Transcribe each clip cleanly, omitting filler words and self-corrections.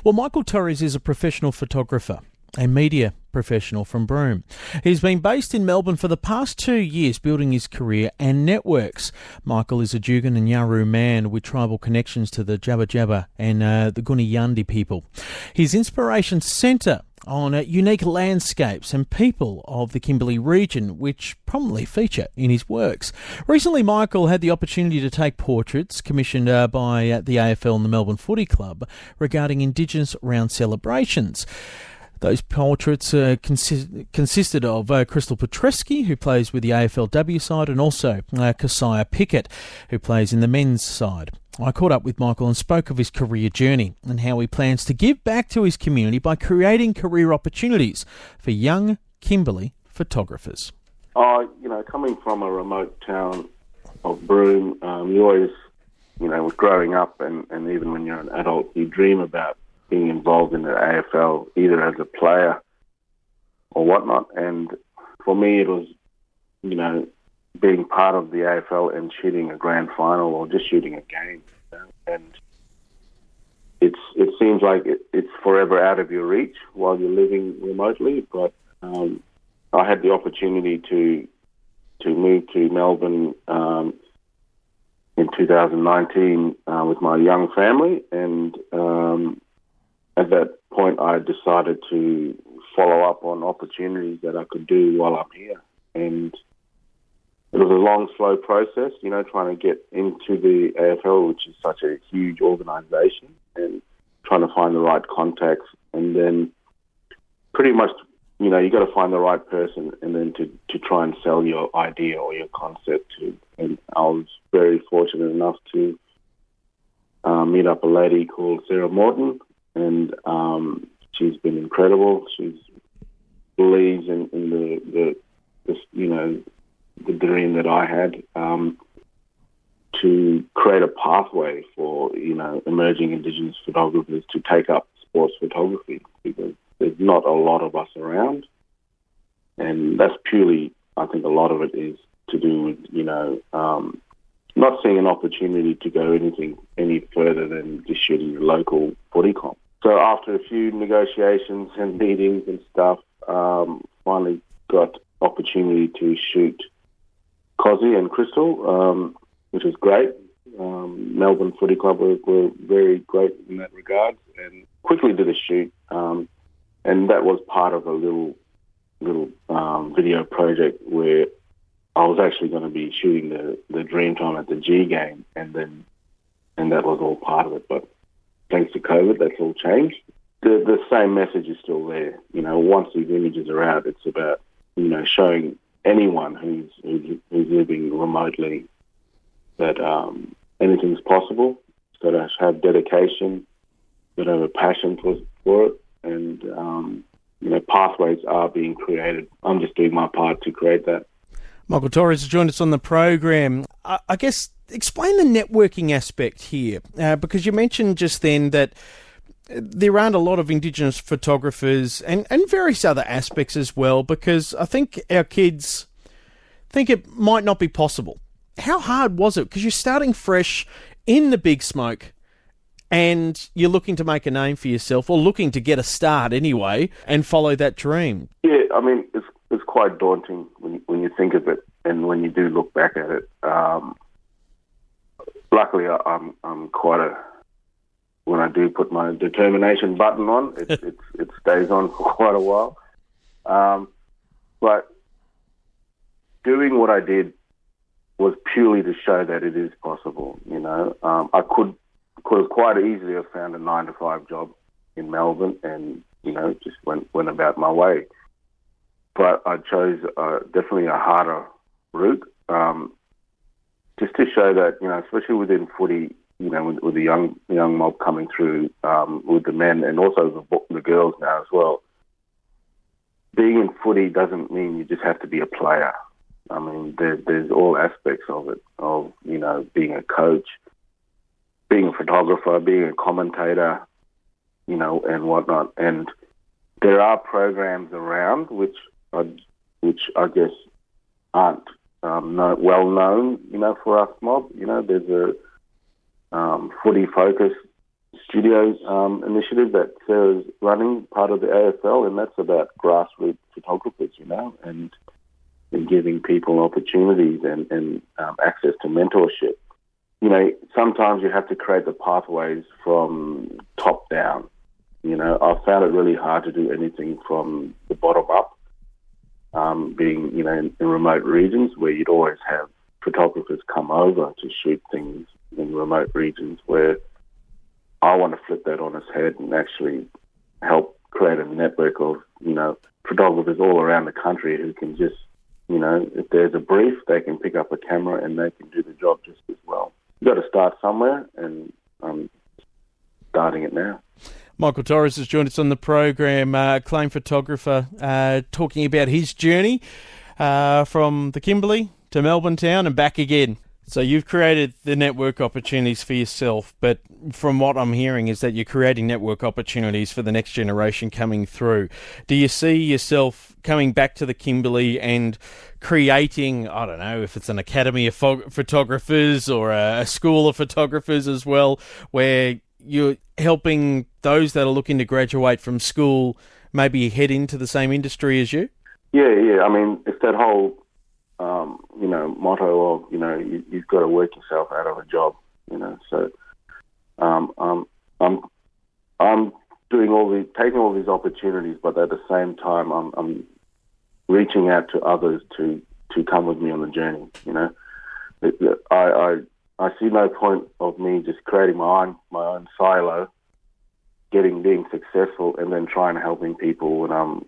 Well, Michael Torres is a professional photographer, a media professional from Broome. He's been based in Melbourne for the past 2 years, building his career and networks. Michael is a Jugan and Yaru man with tribal connections to the Jabba Jabba and the Gunyandi people. His inspirations centre on unique landscapes and people of the Kimberley region, which prominently feature in his works. Recently, Michael had the opportunity to take portraits commissioned by the AFL and the Melbourne Footy Club regarding Indigenous round celebrations. Those portraits consisted of Crystal Petrescu, who plays with the AFLW side, and also Keziah Pickett, who plays in the men's side. I caught up with Michael and spoke of his career journey and how he plans to give back to his community by creating career opportunities for young Kimberley photographers. Coming from a remote town of Broome, you always, growing up and even when you're an adult, you dream about being involved in the AFL, either as a player or whatnot. And for me, it was, being part of the AFL and shooting a grand final or just shooting a game. And it seems like it's forever out of your reach while you're living remotely. But I had the opportunity to move to Melbourne in 2019 with my young family, and at that point, I decided to follow up on opportunities that I could do while I'm here. And it was a long, slow process, trying to get into the AFL, which is such a huge organisation, and trying to find the right contacts. And then pretty much, you got to find the right person and then to try and sell your idea or your concept to. And I was very fortunate enough to meet up a lady called Sarah Morton, and she's been incredible. She believes in the dream that I had to create a pathway for emerging Indigenous photographers to take up sports photography, because there's not a lot of us around, and that's purely, I think, a lot of it is to do with not seeing an opportunity to go any further than just shooting the local footy comp. So after a few negotiations and meetings and stuff, finally got opportunity to shoot Keziah and Crystal, which was great. Melbourne Footy Club were very great in that regard, and quickly did a shoot. And that was part of a little video project where I was actually going to be shooting the Dreamtime at the G game, and that was all part of it. But thanks to COVID, that's all changed. The same message is still there. Once these images are out, it's about showing anyone who's living remotely that anything's possible. So to have dedication, to have a passion for it, and pathways are being created. I'm just doing my part to create that. Michael Torres has joined us on the program. I guess explain the networking aspect here, because you mentioned just then that there aren't a lot of Indigenous photographers and various other aspects as well, because I think our kids think it might not be possible. How hard was it? Because you're starting fresh in the big smoke and you're looking to make a name for yourself, or looking to get a start anyway, and follow that dream. Yeah, I mean, it's quite daunting when you think of it, and when you do look back at it. Luckily, I'm quite when I do put my determination button on, it stays on for quite a while. But doing what I did was purely to show that it is possible. I could have quite easily have found a 9-to-5 job in Melbourne and just went about my way. But I chose definitely a harder route, just to show that, especially within footy, with the young mob coming through, with the men and also the girls now as well. Being in footy doesn't mean you just have to be a player. I mean, there's all aspects of it, of, being a coach, being a photographer, being a commentator, and whatnot. And there are programs around which I guess aren't well known, for us mob. There's a footy focus studio initiative that Sarah's running, part of the AFL, and that's about grassroots photographers, and giving people opportunities and access to mentorship. Sometimes you have to create the pathways from top down. I've found it really hard to do anything from the bottom up, being, in remote regions where you'd always have photographers come over to shoot things in remote regions, where I want to flip that on its head and actually help create a network of, photographers all around the country who can just, if there's a brief, they can pick up a camera and they can do the job just as well. You've got to start somewhere, and I'm starting it now. Michael Torres has joined us on the program, acclaimed photographer, talking about his journey from the Kimberley to Melbourne town and back again. So you've created the network opportunities for yourself, but from what I'm hearing is that you're creating network opportunities for the next generation coming through. Do you see yourself coming back to the Kimberley and creating, I don't know, if it's an academy of photographers or a school of photographers as well, where you're helping those that are looking to graduate from school maybe head into the same industry as you? Yeah. I mean, it's that whole motto of, you've got to work yourself out of a job, So I'm taking all these opportunities, but at the same time, I'm reaching out to others to come with me on the journey. I see no point of me just creating my own silo, being successful, and then trying to helping people when I'm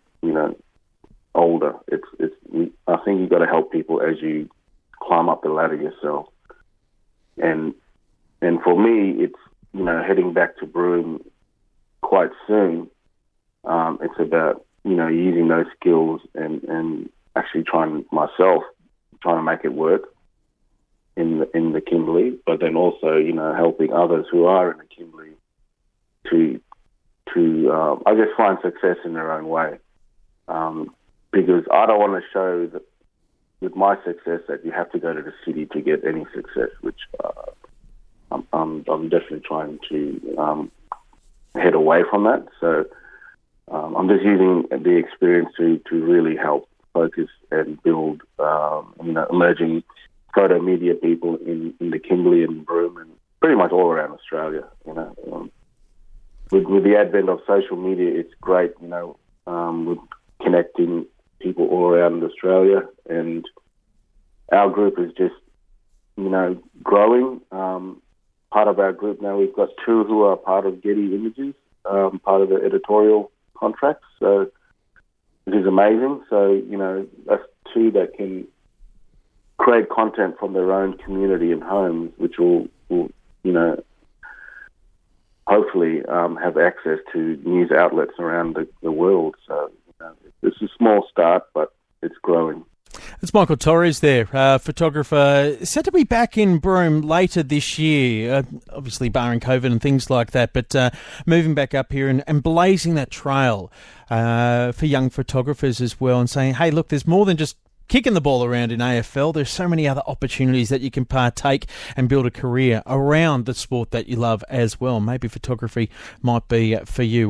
older. I think you've got to help people as you climb up the ladder yourself. And for me, it's, heading back to Broome quite soon. It's about, using those skills and actually trying to make it work in the Kimberley, but then also, helping others who are in the Kimberley to I guess, find success in their own way. Because I don't want to show that with my success that you have to go to the city to get any success, which I'm definitely trying to head away from that. So I'm just using the experience to really help focus and build, emerging photo media people in the Kimberley and Broome and pretty much all around Australia. With the advent of social media, it's great, with connecting people all around Australia, and our group is just, growing. Part of our group now, we've got 2 who are part of Getty Images, part of the editorial contracts, so it is amazing. So, that's 2 that can create content from their own community and homes, which will hopefully have access to news outlets around the world. So it's a small start, but it's growing. It's Michael Torres there, photographer, set to be back in Broome later this year, obviously barring COVID and things like that, but moving back up here and blazing that trail for young photographers as well, and saying, hey, look, there's more than just kicking the ball around in AFL. There's so many other opportunities that you can partake and build a career around the sport that you love as well. Maybe photography might be for you.